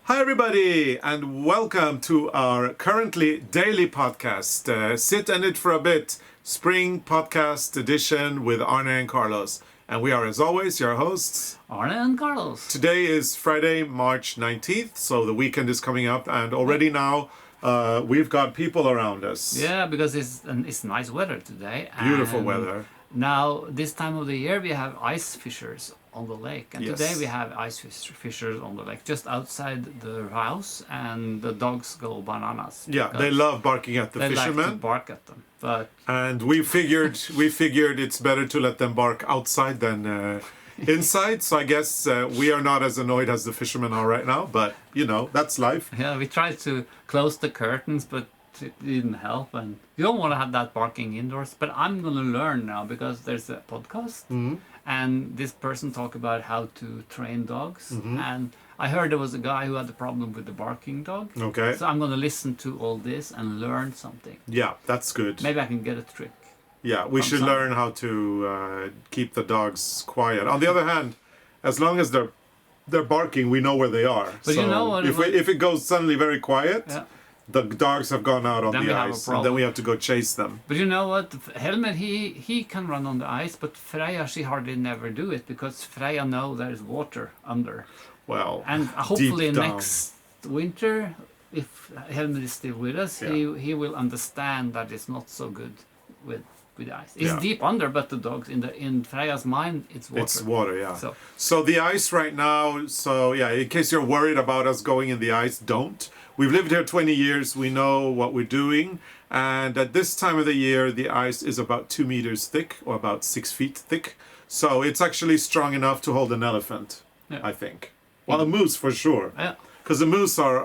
Hi, everybody, and welcome to our currently daily podcast, Sit and It for a Bit, Spring Podcast Edition with Arne and Carlos. And we are, as always, your hosts, Arne and Carlos. Today is Friday, March 19th, so the weekend is coming up, and already now we've got people around us. Yeah, because it's nice weather today. Beautiful and weather. Now, this time of the year, we have ice fishers on the lake. And Yes. today we have ice fishers on the lake, just outside the house, and the dogs go bananas. Yeah, they love barking at the they like to fishermen. bark at them. But And we figured it's better to let them bark outside than inside. So I guess we are not as annoyed as the fishermen are right now. But you know, that's life. yeah, we tried to close the curtains, but it didn't help. And you don't want to have that barking indoors. But I'm going to learn now because there's a podcast. Mm-hmm. And this person talked about how to train dogs. And I heard there was a guy who had a problem with the barking dog. Okay. So I'm going to listen to all this and learn something. Yeah, that's good. Maybe I can get a trick. Yeah, we should something. learn how to keep the dogs quiet. On the other hand, as long as they're barking, we know where they are. But so you know what? if it goes suddenly very quiet, Yeah. the dogs have gone out on Then we the have a ice, and then problem. we have to go chase them. But you know what? Helmet, he can run on the ice, but Freya, she hardly never do it because Freya know there's water under. Well, And hopefully deep down. next winter, if Helmet is still with us, Yeah. he will understand that it's not so good with ice. It's Yeah. deep under, but the dogs in Freya's mind, it's water. It's water, yeah. So So the ice right now, so yeah, in case you're worried about us going in the ice, don't. We've lived here 20 years, we know what we're doing, and at this time of the year, the ice is about 2 meters thick, or about 6 feet thick, so it's actually strong enough to hold an elephant, Yeah. I think. Well, a moose for sure, yeah, because the moose are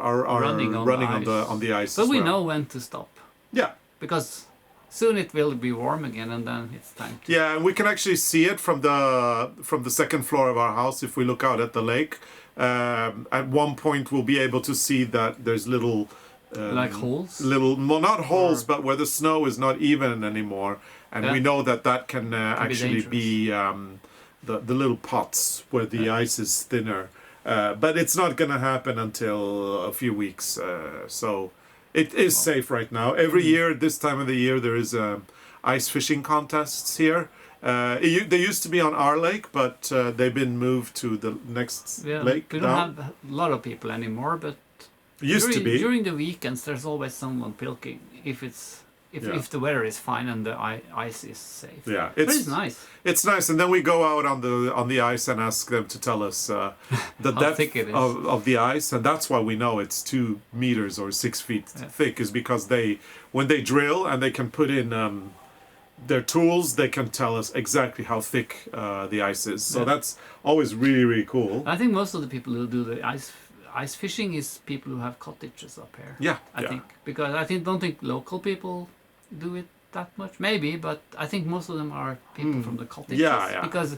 running on the ice but as we well. know when to stop Yeah. because soon it will be warm again, and then it's time to. Yeah, and we can actually see it from the second floor of our house if we look out at the lake. At one point, we'll be able to see that there's little Like holes? well, not holes, Or- but where the snow is not even anymore, and Yeah. we know that can be actually be the little pots where the ice is thinner. But it's not going to happen until a few weeks. So it is safe right now. Every year, this time of the year, there is ice fishing contests here. They used to be on our lake, but they've been moved to the next Yeah, lake we don't now. have a lot of people anymore, but Used to be. during the weekends there's always someone pilking if Yeah. if the weather is fine and the ice is safe. Yeah, But it's nice. It's nice, and then we go out on the ice and ask them to tell us the How depth thick it is. of the ice, and that's why we know it's 2 meters or 6 feet Yeah. thick, is because when they drill and they can put in their tools, they can tell us exactly how thick the ice is. So Yeah. that's always really, really cool. I think most of the people who do the ice fishing is people who have cottages up here. Yeah, I think because don't think local people do it that much. Maybe, but I think most of them are people from the cottages. Yeah. Because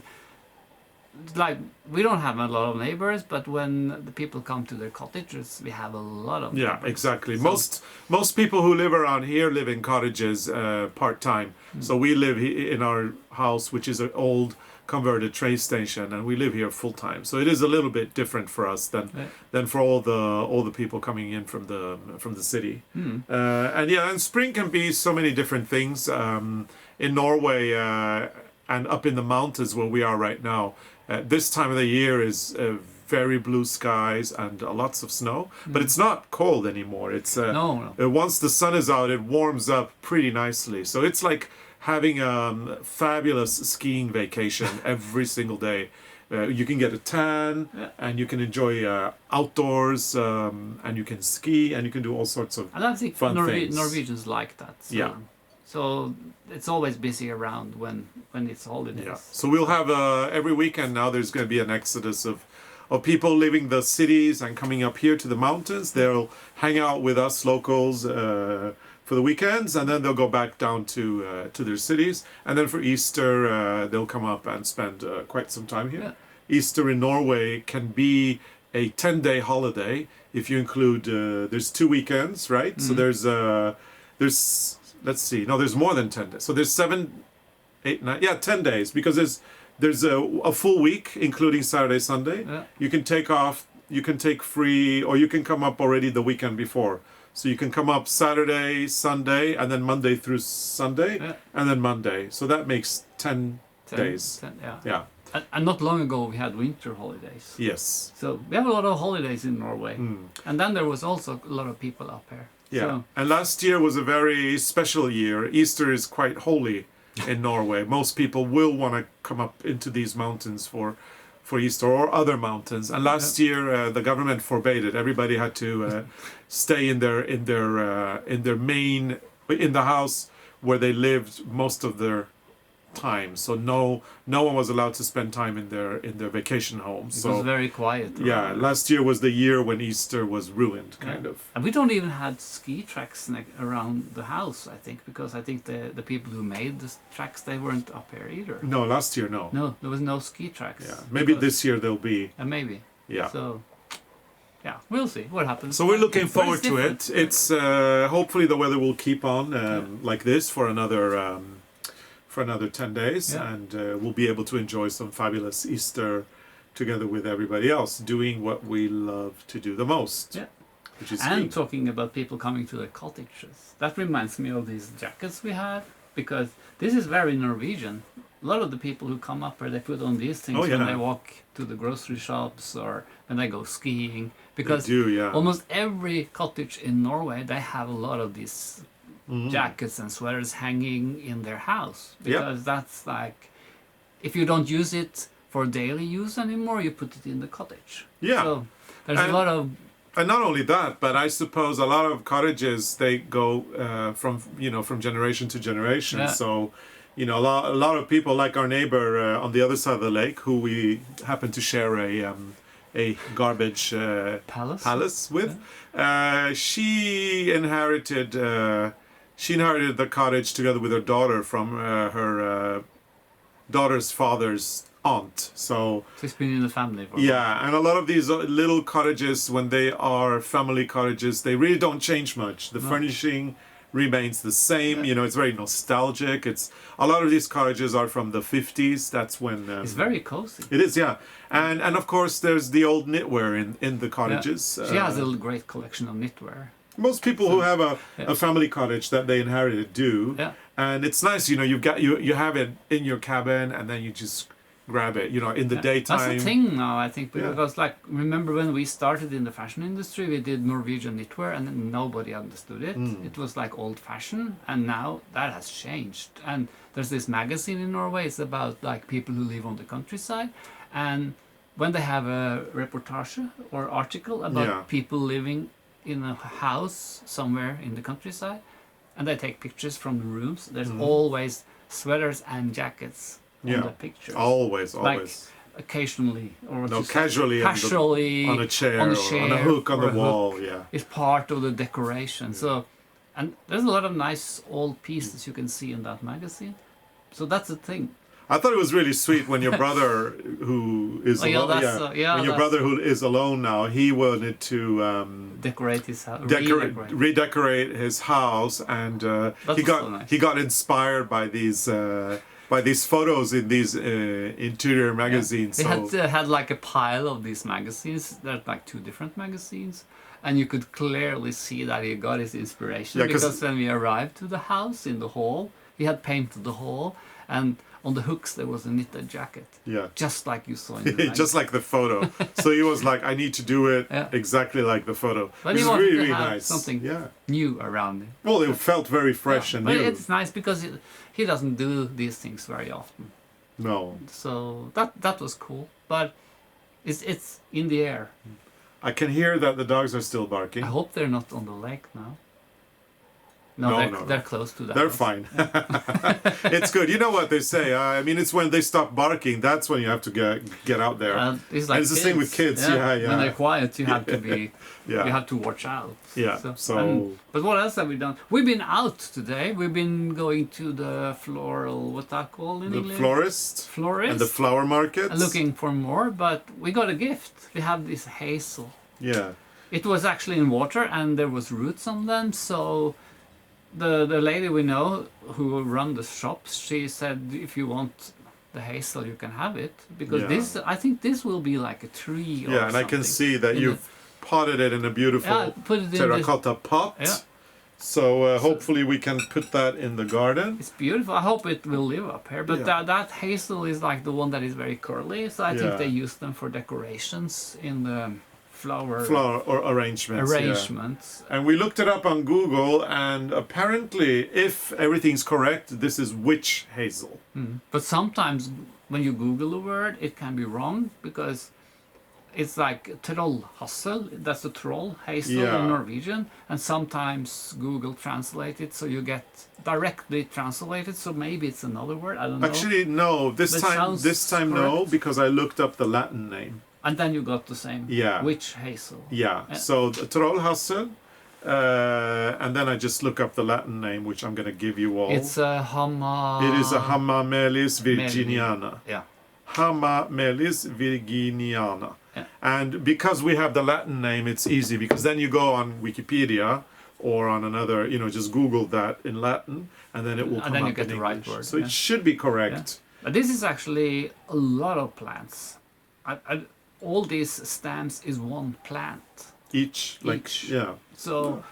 like we don't have a lot of neighbors, but when the people come to their cottages, we have a lot of Yeah, neighbors. exactly. So- Most people who live around here live in cottages part time. So we live in our house, which is an old converted train station, and we live here full time. So it is a little bit different for us than for all the people coming in from the city. And spring can be so many different things. In Norway and up in the mountains where we are right now, this time of the year is very blue skies and lots of snow, but it's not cold anymore. It's No. once the sun is out, it warms up pretty nicely. So it's like having a fabulous skiing vacation every single day. You can get a tan, and you can enjoy outdoors, and you can ski, and you can do all sorts of And I think fun things. Norwegians like that. So, Yeah. So it's always busy around when it's holidays. Yeah. So we'll have every weekend now. There's going to be an exodus of people leaving the cities and coming up here to the mountains. They'll hang out with us locals for the weekends, and then they'll go back down to their cities. And then for Easter, they'll come up and spend quite some time here. Yeah. Easter in Norway can be a 10-day holiday if you include. There's 2 weekends, right? So there's let's see. No, there's more than 10 days. So there's 7, 8, 9. Yeah, 10 days because there's a full week including Saturday, Sunday. Yeah. You can take off you can take free, or you can come up already the weekend before. So you can come up Saturday, Sunday, and then Monday through Sunday, and then Monday. So that makes 10 days. 10, yeah. Yeah. And not long ago we had winter holidays. Yes. So we have a lot of holidays in Norway. And then there was also a lot of people up here. Yeah. So, And last year was a very special year. Easter is quite holy in Norway. Most people will want to come up into these mountains for Easter, or other mountains. And last year the government forbade it. Everybody had to stay in their main, in the house where they lived most of their time. So no one was allowed to spend time in their vacation homes. it So was very quiet. yeah, last year was the year when Easter was ruined, kind of. And we don't even had ski tracks around the house, I think, because I think the people who made the tracks, they weren't up here either. No, last year, no. No, there was no ski tracks. Yeah, maybe this year there'll be. Maybe. Yeah. So, yeah, we'll see what happens. So we're looking But forward it's to different. it. It's hopefully the weather will keep on like this for another 10 days, and we'll be able to enjoy some fabulous Easter together with everybody else, doing what we love to do the most. Yeah. Which is And skiing. talking about people coming to the cottages, that reminds me of these jackets we had, because this is very Norwegian. A lot of the people who come up here, they put on these things when they walk to the grocery shops or when they go skiing. Because They do, yeah. almost every cottage in Norway, they have a lot of these jackets and sweaters hanging in their house. Because that's like, if you don't use it for daily use anymore, you put it in the cottage. Yeah. So there's a lot of... And not only that, but I suppose a lot of cottages, they go from generation to generation. Yeah. So, a lot of people, like our neighbor on the other side of the lake, who we happen to share a garbage palace with. She inherited the cottage together with her daughter from her daughter's father's aunt. So it's been in the family for and a lot of these little cottages, when they are family cottages, they really don't change much. The furnishing remains the same. It's very nostalgic. It's a lot of these cottages are from the 50s. That's when it's very cozy. it is, yeah. And of course there's the old knitwear in the cottages. She has a great collection of knitwear. Most people who have a family cottage that they inherited do. Yeah. And it's nice, you have it in your cabin, and then you just grab it, in the daytime. That's a thing now, I think, because remember when we started in the fashion industry, we did Norwegian knitwear and then nobody understood it. It was like old fashioned, and now that has changed. And there's this magazine in Norway, it's about like people who live on the countryside, and when they have a reportage or article about people living in a house somewhere in the countryside, and they take pictures from the rooms, there's always sweaters and jackets on the pictures. Always. Like occasionally, or casually on a chair, or on a hook on the wall. Yeah, it's part of the decoration. So, and there's a lot of nice old pieces you can see in that magazine. So that's the thing. I thought it was really sweet when your brother, who is alone, when your brother who is alone now, he wanted to decorate his house, redecorate his house, and he got inspired by these photos in these interior magazines. He had like a pile of these magazines. There's like 2 different magazines, and you could clearly see that he got his inspiration, because when we arrived to the house in the hall, he had painted the hall, and on the hooks there was a knitted jacket. Yeah. Just like you saw in the magazine. Just like the photo. So he was like, I need to do it exactly like the photo. But he wanted to have something new around it. Well, it felt very fresh and new. But it's nice because he doesn't do these things very often. No. So that was cool. But it's in the air. I can hear that the dogs are still barking. I hope they're not on the lake now. No, they're close to that. They're fine. It's good. You know what they say. I mean, it's when they stop barking, that's when you have to get out there. It's like and it's the same with kids. Yeah. When they're quiet, you have to be. You have to watch out. Yeah. But what else have we done? We've been out today. We've been going to the floral. What's that called in English? Florist. Florist. And the flower market. Looking for more, but we got a gift. We have this hazel. Yeah. It was actually in water, and there was roots on them, so. The lady we know who run the shops, she said if you want the hazel, you can have it, because Yeah. I think this will be like a tree. Or Yeah, and I can something see that in you've potted it in a beautiful Yeah, put it in terracotta pot. Yeah. So hopefully we can put that in the garden. It's beautiful. I hope it will live up here. But Yeah. that hazel is like the one that is very curly, so I think Yeah. they use them for decorations in the flower Or arrangements. arrangements. And we looked it up on Google, and apparently, if everything's correct, this is witch hazel. But sometimes when you Google the word, it can be wrong because it's like trollhassel. That's the troll hazel Yeah. in Norwegian, and sometimes Google translate it so you get directly translated. So maybe it's another word. I don't know. Actually, no. This That time, sounds no, correct. because I looked up the Latin name. And then you got the same. Yeah. Witch hazel. Yeah. Yeah. So trollhassel, and then I just look up the Latin name, which I'm going to give you all. It's a Hama. It is a Hamamelis virginiana. Yeah. Hamamelis virginiana. Yeah. And because we have the Latin name, it's easy, because then you go on Wikipedia or on another, just Google that in Latin, and then it will And come then up you get in the right English. word, So yeah. it should be correct. But this is actually a lot of plants. All these stems is one plant. Each. Yeah. So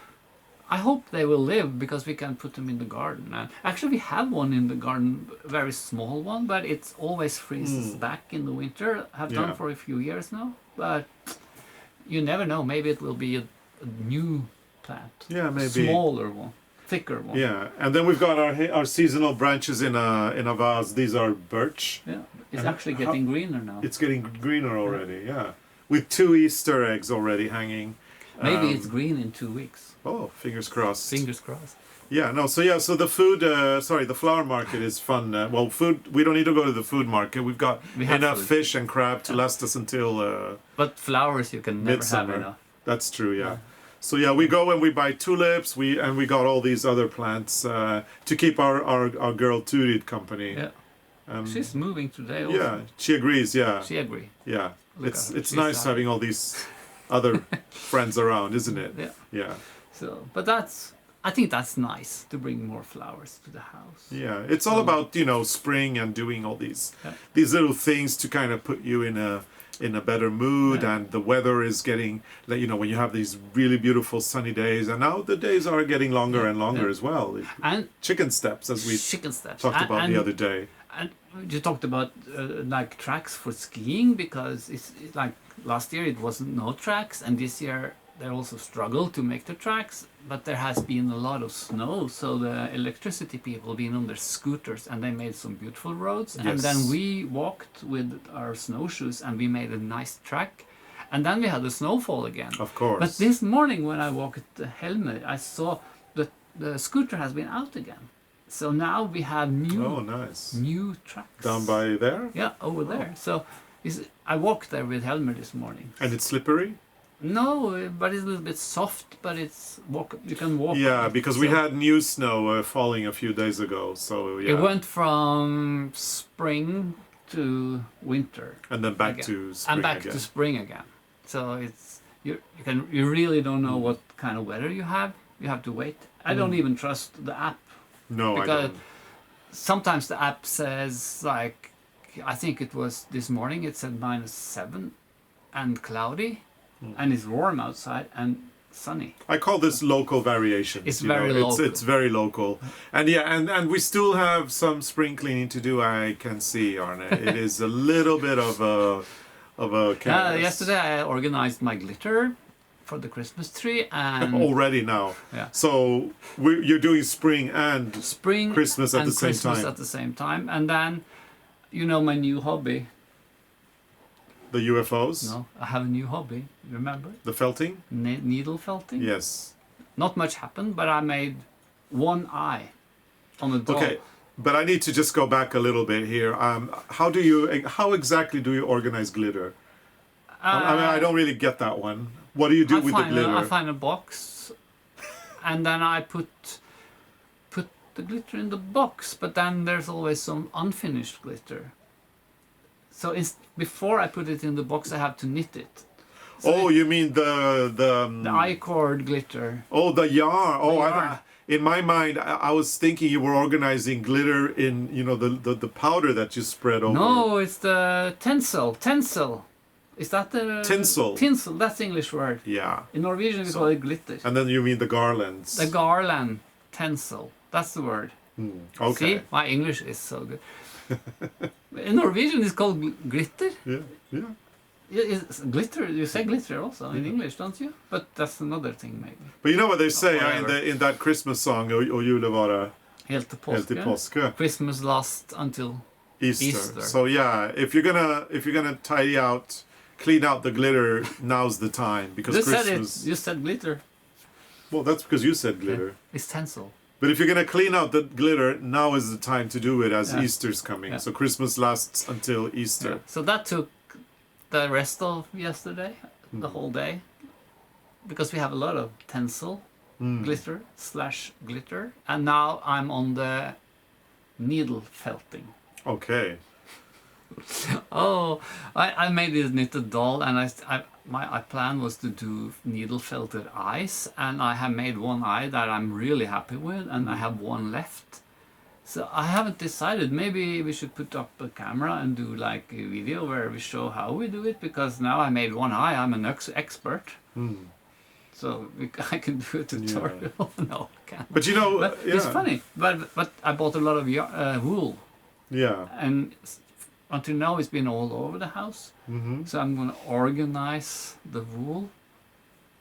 I hope they will live because we can put them in the garden. And actually, we have one in the garden, a very small one, but it always freezes back in the winter. Have done Yeah. for a few years now, but you never know. Maybe it will be a new plant. Yeah, maybe. Smaller one, thicker one. Yeah, and then we've got our seasonal branches in a vase. These are birch. Yeah, it's And actually getting greener now. It's getting greener already. Yeah, with 2 Easter eggs already hanging. Maybe it's green in 2 weeks. Oh, fingers crossed. Fingers crossed. Yeah, no, so the food, the flower market is fun. Food, we don't need to go to the food market. We've got We have enough food. fish and crab to last us until But flowers you can never have midsummer. enough. That's true, yeah. So yeah, we go and we buy tulips, we got all these other plants to keep our girl Turid company. Yeah. Um, She's moving today also. yeah, she agrees, yeah. She agree. Yeah. Look It's at her, it's she's nice happy. having all these other friends around, isn't it? Yeah. Yeah. So, but I think that's nice to bring more flowers to the house. Yeah, it's all about spring and doing all these Yeah. these little things to kind of put you in a better mood, Yeah. and the weather is getting when you have these really beautiful sunny days, and now the days are getting longer and longer as well. And Chicken steps, as we chicken steps. talked about and, the other day. And you talked about like tracks for skiing because it's like last year it wasn't no tracks, and this year they also struggle to make the tracks. But there has been a lot of snow, so the electricity people been on their scooters and they made some beautiful roads. And Yes. then we walked with our snowshoes and we made a nice track. And then we had the snowfall again. Of course. But this morning when I walked the Helmer, I saw that the scooter has been out again. So now we have Oh, nice. new tracks. Down by there? Yeah, over there. So I walked there with Helmer this morning. And it's slippery? No, but it's a little bit soft, but you can walk. Yeah, on it. because we So had new snow falling a few days ago, so yeah. It went from spring to winter. And then back again. to spring And back again. to spring again. So it's you really don't know what kind of weather you have. You have to wait. I don't even trust the app. No, I because don't. sometimes the app says like, I think it was this morning, it said -7 and cloudy and it's warm outside and sunny. I call this local variations. It's you know, very local. It's very local, and and we still have some spring cleaning to do. I can see, Arne. It is a little bit of a chaos. Yesterday I organized my glitter for the Christmas tree and Already now. Yeah. So you're doing spring and spring Christmas at and the same Christmas time. at the same time. And then, my new hobby. The UFOs. No, I have a new hobby. Remember? The felting. Needle felting. Yes. Not much happened, but I made one eye on a doll. Okay, but I need to just go back a little bit here. How exactly do you organize glitter? I mean, I don't really get that one. What do you do with the glitter? I find a box, and then I put the glitter in the box. But then there's always some unfinished glitter. So before I put it in the box, I have to knit it. So you mean the the I-cord glitter. Oh, the yarn. Oh, The I yarn. don't. in my mind, I was thinking you were organizing glitter in, you know, the powder that you spread over. No, it's the tinsel. Tinsel. Is that the... Tinsel. Tinsel, that's the English word. Yeah. In Norwegian we call it glitter. And then you mean the garlands. The garland. Tinsel. That's the word. Okay. See? My English is so good. In Norwegian it's called glitter. Yeah, yeah. It's glitter. You say glitter also in English, don't you? But that's another thing maybe. But you know what they say whatever. in that Christmas song, O jule vara Helt till helt till påske. påske. Christmas lasts until Easter. So yeah, if you're gonna tidy out, clean out the glitter, now's the time because You Christmas. said it. You said glitter. Well, that's because you said glitter. It's tinsel. But if you're gonna clean out the glitter, now is the time to do it as Yeah. Easter's coming. Yeah. So Christmas lasts until Easter. Yeah. So that took the rest of yesterday, the whole day, because we have a lot of tinsel, glitter, and now I'm on the needle felting. Okay. Oh, I made this knitted doll, and my plan was to do needle felted eyes, and I have made one eye that I'm really happy with, and I have one left. So I haven't decided. Maybe we should put up a camera and do like a video where we show how we do it, because now I made one eye. I'm an expert. So I can do a tutorial. No, I can't. But you know, But it's funny. But I bought a lot of wool, Yeah. and until now it's been all over the house. So I'm going to organize the wool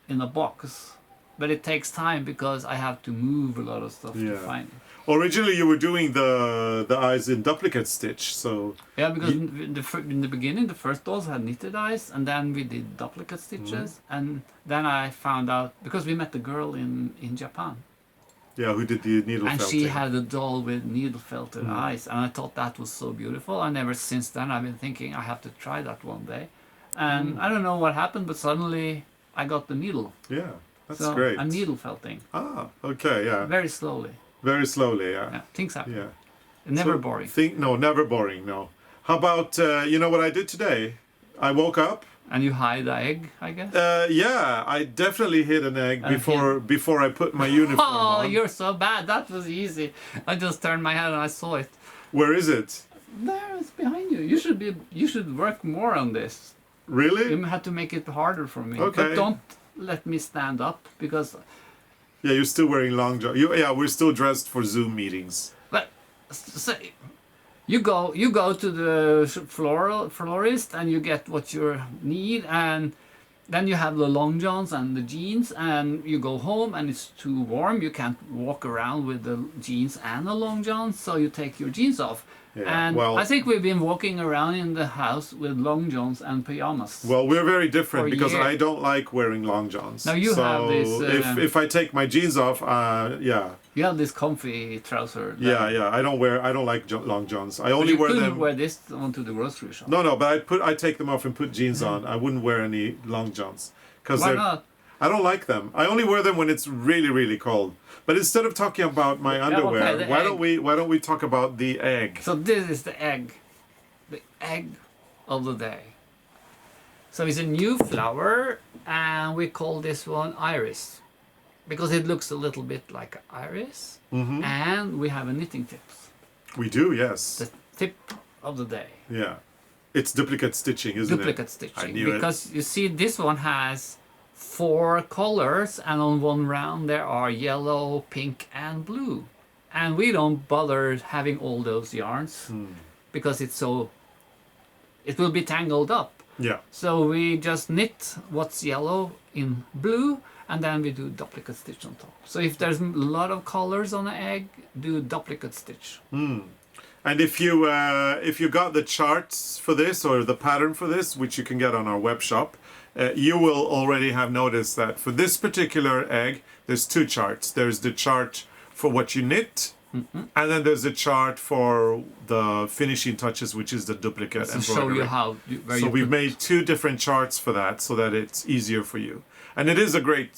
in a box. But it takes time because I have to move a lot of stuff to find it. Originally, you were doing the eyes in duplicate stitch, so Yeah, because in the beginning, the first dolls had knitted eyes, and then we did duplicate stitches, and then I found out, because we met the girl in Japan, yeah, who did the needle and felting? she had a doll with needle felted eyes, and I thought that was so beautiful, and ever since then I've been thinking I have to try that one day, and I don't know what happened, but suddenly I got the needle. Yeah, that's So great. I'm needle felting, Ah, okay, yeah. very slowly. Very slowly, yeah. Yeah, things happen. Yeah. Never So boring. No, never boring, no. How about, you know what I did today? I woke up. And you hide the egg, I guess? Yeah, I definitely hid an egg before I put my uniform Oh, on. you're so bad. That was easy. I just turned my head and I saw it. Where is it? There, it's behind you. You should work more on this. Really? You have to make it harder for me. Okay. But don't let me stand up, because Yeah, you're still wearing long john. Yeah, we're still dressed for Zoom meetings. but say you go to the florist and you get what you need, and then you have the long johns and the jeans, and you go home and it's too warm. You can't walk around with the jeans and the long johns, so you take your jeans off. Yeah, And well- I think we've been walking around in the house with long johns and pajamas. Well, we're very different For because years. I don't like wearing long johns. Now you so have this, if I take my jeans off, yeah, You have this comfy trouser. yeah, I don't like long johns. I only You wear couldn't them. wear this onto the grocery shop. No, but I take them off and put jeans on. I wouldn't wear any long johns because Why not? I don't like them. I only wear them when it's really, really cold. But instead of talking about my underwear, okay, the egg. why don't we talk about the egg? So this is the egg of the day. So it's a new flower, and we call this one iris, because it looks a little bit like iris. And we have a knitting tips. We do, yes. The tip of the day. Yeah. It's duplicate stitching, isn't Duplicate it? stitching. I knew Because you see, this one has 4 colors, and on one round there are yellow, pink, and blue. And we don't bother having all those yarns because it will be tangled up. Yeah. So we just knit what's yellow in blue, and then we do duplicate stitch on top. So if there's a lot of colors on the egg, do duplicate stitch. And if you got the charts for this or the pattern for this, which you can get on our web shop, you will already have noticed that for this particular egg, there's 2 charts. There's the chart for what you knit, and then there's a chart for the finishing touches, which is the duplicate To embroidery. show you how. Where So you we've put- made 2 different charts for that, so that it's easier for you. And it is a great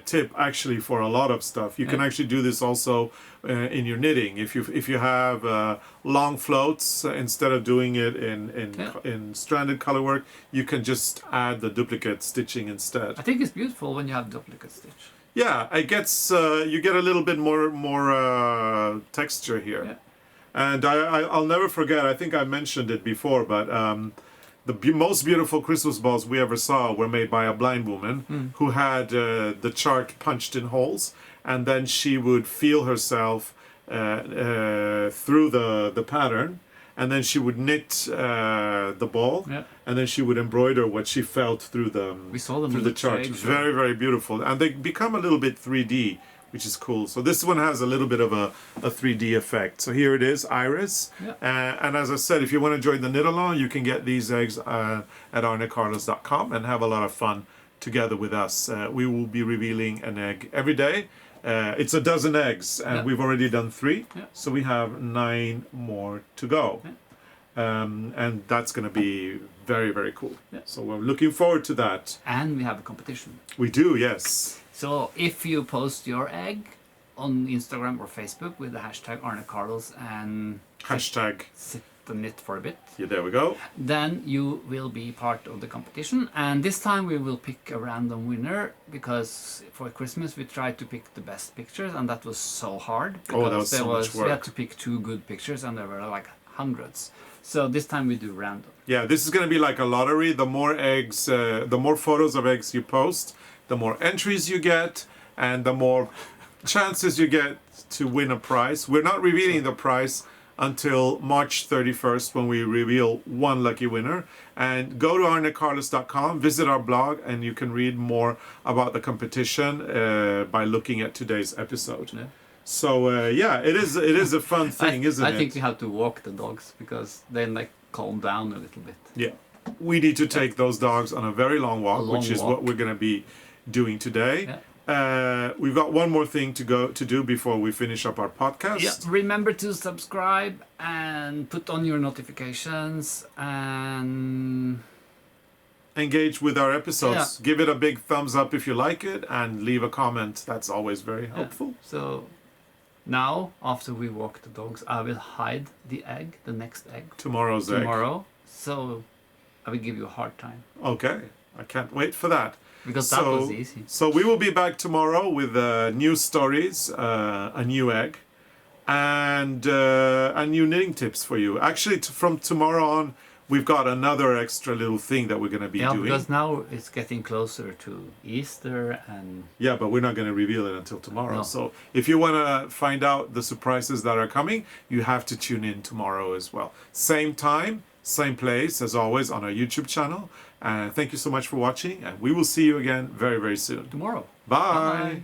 tip actually for a lot of stuff. You can actually do this also in your knitting. If you have long floats, instead of doing it in stranded color work, you can just add the duplicate stitching instead. I think it's beautiful when you have duplicate stitch. Yeah, it gets you get a little bit more texture here. Yeah. And I'll never forget, I think I mentioned it before, but the most beautiful Christmas balls we ever saw were made by a blind woman who had the chart punched in holes, and then she would feel herself through the pattern, and then she would knit the ball, Yeah. and then she would embroider what she felt through We saw them through in the the chart. trade show. Very, very beautiful. And they become a little bit 3D, which is cool. So this one has a little bit of a 3D effect. So here it is, Iris. Yeah. And as I said, if you want to join the knit along, you can get these eggs at arnecarlos.com and have a lot of fun together with us. We will be revealing an egg every day. It's a dozen eggs, and Yeah. we've already done 3. Yeah. So we have 9 more to go. Yeah. And that's going to be very, very cool. Yeah. So we're looking forward to that. And we have a competition. We do, yes. So if you post your egg on Instagram or Facebook with the hashtag ARNECARLOS and Hashtag. sit the knit for a bit, Yeah, there we go. then you will be part of the competition. And this time we will pick a random winner, because for Christmas we tried to pick the best pictures, and that was so hard. Oh, that was there so much we had work. to pick 2 good pictures, and there were like hundreds. So this time we do random. Yeah, this is going to be like a lottery. The more eggs, the more photos of eggs you post, the more entries you get, and the more chances you get to win a prize. We're not revealing the prize until March 31st, when we reveal one lucky winner. And go to arnecarlos.com, visit our blog, and you can read more about the competition by looking at today's episode. Yeah. So it is a fun thing, isn't it? I think we have to walk the dogs, because they like calm down a little bit. Yeah. We need to take those dogs on a very long walk, A long which is walk. what we're going to be doing today. Yeah. We've got one more thing to do before we finish up our podcast. Yeah, remember to subscribe and put on your notifications and Engage with our episodes. Yeah. Give it a big thumbs up if you like it, and leave a comment. That's always very helpful. so now after we walk the dogs, I will hide the egg, the next egg, Tomorrow's egg. tomorrow. So I will give you a hard time, Okay. I can't wait for that. because that was easy. So we will be back tomorrow with new stories, a new egg, and new knitting tips for you. Actually, from tomorrow on, we've got another extra little thing that we're going to be doing. Because now it's getting closer to Easter, and Yeah, but we're not going to reveal it until tomorrow. No. So if you want to find out the surprises that are coming, you have to tune in tomorrow as well. Same time, same place as always on our YouTube channel. And thank you so much for watching, and we will see you again very, very soon. tomorrow. Bye. Bye.